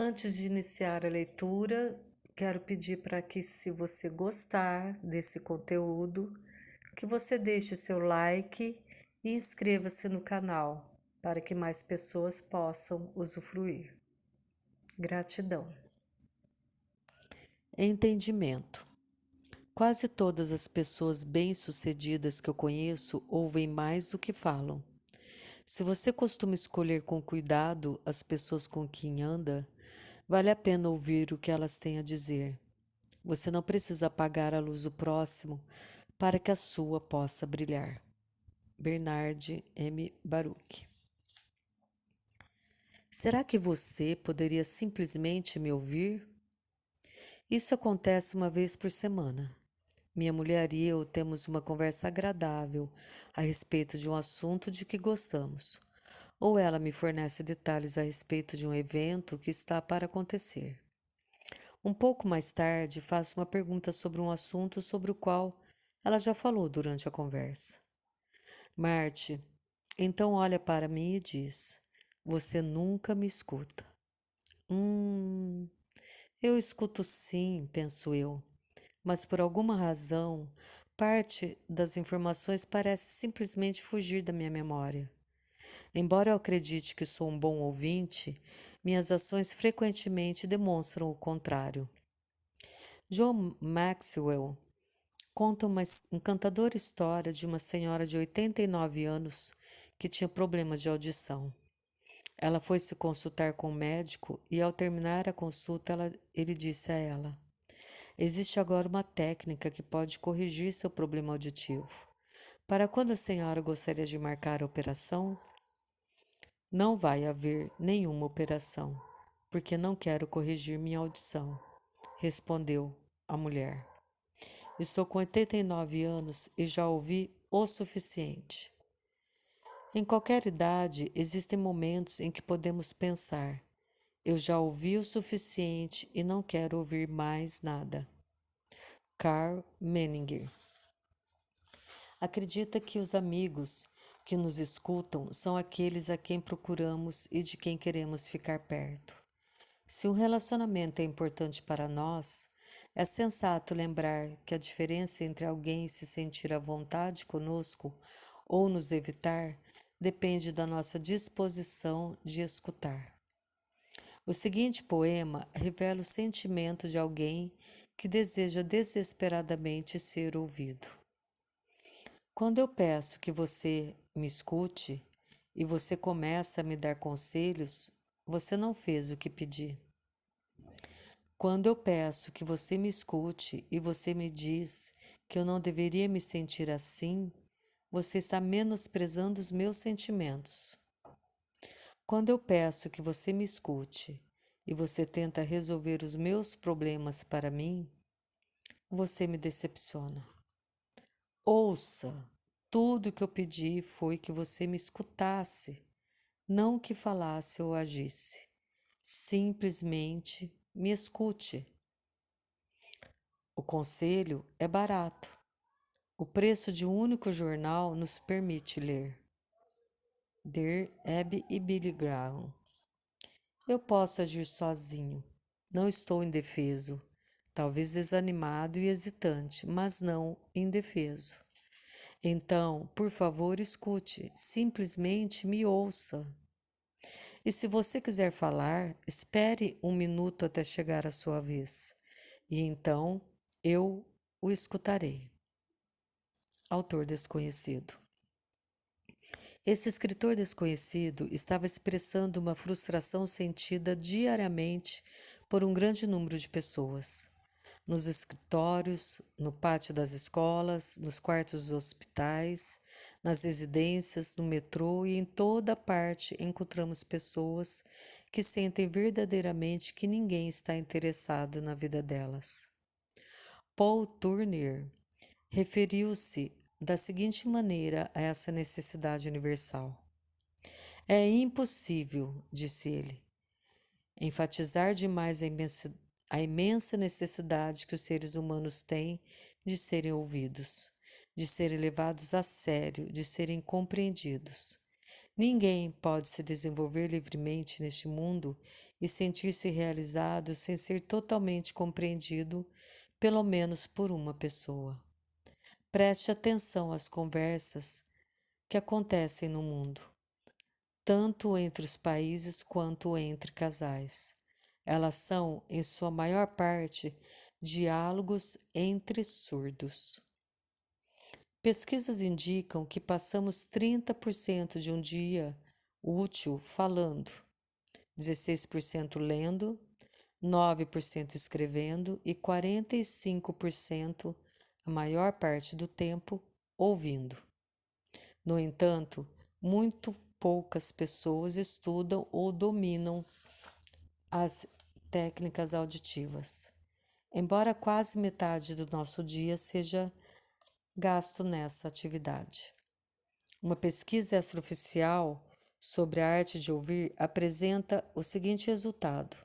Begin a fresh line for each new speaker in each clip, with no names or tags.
Antes de iniciar a leitura, quero pedir para que, se você gostar desse conteúdo, que você deixe seu like e inscreva-se no canal, para que mais pessoas possam usufruir. Gratidão. Entendimento. Quase todas as pessoas bem-sucedidas que eu conheço ouvem mais do que falam. Se você costuma escolher com cuidado as pessoas com quem anda, vale a pena ouvir o que elas têm a dizer. Você não precisa apagar a luz do próximo para que a sua possa brilhar. Bernard M. Baruch. Será que você poderia simplesmente me ouvir? Isso acontece uma vez por semana. Minha mulher e eu temos uma conversa agradável a respeito de um assunto de que gostamos, ou ela me fornece detalhes a respeito de um evento que está para acontecer. Um pouco mais tarde, faço uma pergunta sobre um assunto sobre o qual ela já falou durante a conversa. Marte, então olha para mim e diz: Você nunca me escuta. Hum, eu escuto sim, penso eu, mas por alguma razão, parte das informações parece simplesmente fugir da minha memória. Embora eu acredite que sou um bom ouvinte, minhas ações frequentemente demonstram o contrário. John Maxwell conta uma encantadora história de uma senhora de 89 anos que tinha problemas de audição. Ela foi se consultar com o médico e, ao terminar a consulta, ele disse a ela: Existe agora uma técnica que pode corrigir seu problema auditivo. Para quando a senhora gostaria de marcar a operação? Não vai haver nenhuma operação, porque não quero corrigir minha audição, respondeu a mulher. Estou com 89 anos e já ouvi o suficiente. Em qualquer idade, existem momentos em que podemos pensar: eu já ouvi o suficiente e não quero ouvir mais nada. Carl Menninger. Acredita que os amigos que nos escutam são aqueles a quem procuramos e de quem queremos ficar perto. Se um relacionamento é importante para nós, é sensato lembrar que a diferença entre alguém se sentir à vontade conosco ou nos evitar depende da nossa disposição de escutar. O seguinte poema revela o sentimento de alguém que deseja desesperadamente ser ouvido. Quando eu peço que você me escute e você começa a me dar conselhos, você não fez o que pedi. Quando eu peço que você me escute e você me diz que eu não deveria me sentir assim, você está menosprezando os meus sentimentos. Quando eu peço que você me escute e você tenta resolver os meus problemas para mim, você me decepciona. Ouça, tudo que eu pedi foi que você me escutasse, não que falasse ou agisse. Simplesmente me escute. O conselho é barato. O preço de um único jornal nos permite ler. Dear Abby e Billy Graham. Eu posso agir sozinho. Não estou indefeso. Talvez desanimado e hesitante, mas não indefeso. Então, por favor, escute. Simplesmente me ouça. E se você quiser falar, espere um minuto até chegar a sua vez. E então eu o escutarei. Autor desconhecido. Esse escritor desconhecido estava expressando uma frustração sentida diariamente por um grande número de pessoas. Nos escritórios, no pátio das escolas, nos quartos dos hospitais, nas residências, no metrô e em toda parte encontramos pessoas que sentem verdadeiramente que ninguém está interessado na vida delas. Paul Tournier referiu-se da seguinte maneira a essa necessidade universal. É impossível, disse ele, enfatizar demais a imensa necessidade que os seres humanos têm de serem ouvidos, de serem levados a sério, de serem compreendidos. Ninguém pode se desenvolver livremente neste mundo e sentir-se realizado sem ser totalmente compreendido, pelo menos por uma pessoa. Preste atenção às conversas que acontecem no mundo, tanto entre os países quanto entre casais. Elas são, em sua maior parte, diálogos entre surdos. Pesquisas indicam que passamos 30% de um dia útil falando, 16% lendo, 9% escrevendo e 45%, a maior parte do tempo, ouvindo. No entanto, muito poucas pessoas estudam ou dominam as técnicas auditivas. Embora quase metade do nosso dia seja gasto nessa atividade. Uma pesquisa extraoficial sobre a arte de ouvir apresenta o seguinte resultado: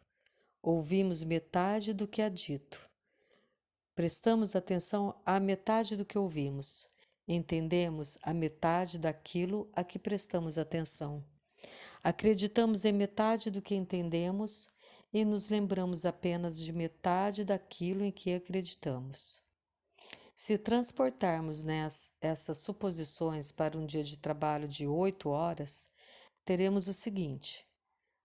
ouvimos metade do que é dito. Prestamos atenção à metade do que ouvimos. Entendemos a metade daquilo a que prestamos atenção. Acreditamos em metade do que entendemos e nos lembramos apenas de metade daquilo em que acreditamos. Se transportarmos essas suposições para um dia de trabalho de 8 horas, teremos o seguinte: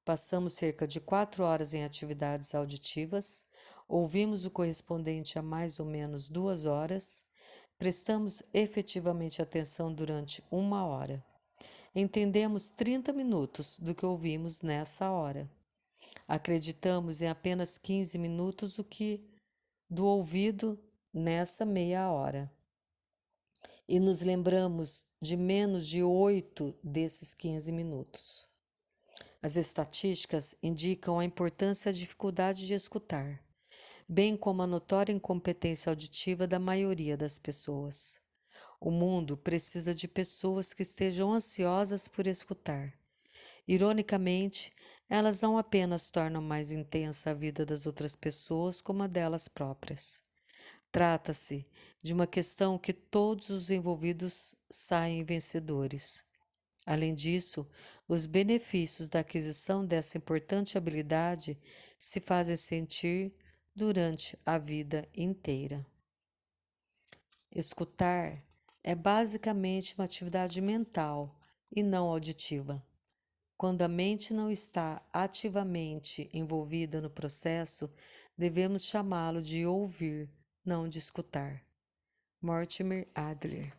passamos cerca de 4 horas em atividades auditivas, ouvimos o correspondente a mais ou menos 2 horas, prestamos efetivamente atenção durante 1 hora. Entendemos 30 minutos do que ouvimos nessa hora. Acreditamos em apenas 15 minutos do ouvido nessa meia hora. E nos lembramos de menos de 8 desses 15 minutos. As estatísticas indicam a importância e a dificuldade de escutar, bem como a notória incompetência auditiva da maioria das pessoas. O mundo precisa de pessoas que estejam ansiosas por escutar. Ironicamente, elas não apenas tornam mais intensa a vida das outras pessoas, como a delas próprias. Trata-se de uma questão que todos os envolvidos saem vencedores. Além disso, os benefícios da aquisição dessa importante habilidade se fazem sentir durante a vida inteira. Escutar é basicamente uma atividade mental e não auditiva. Quando a mente não está ativamente envolvida no processo, devemos chamá-lo de ouvir, não de escutar. Mortimer Adler.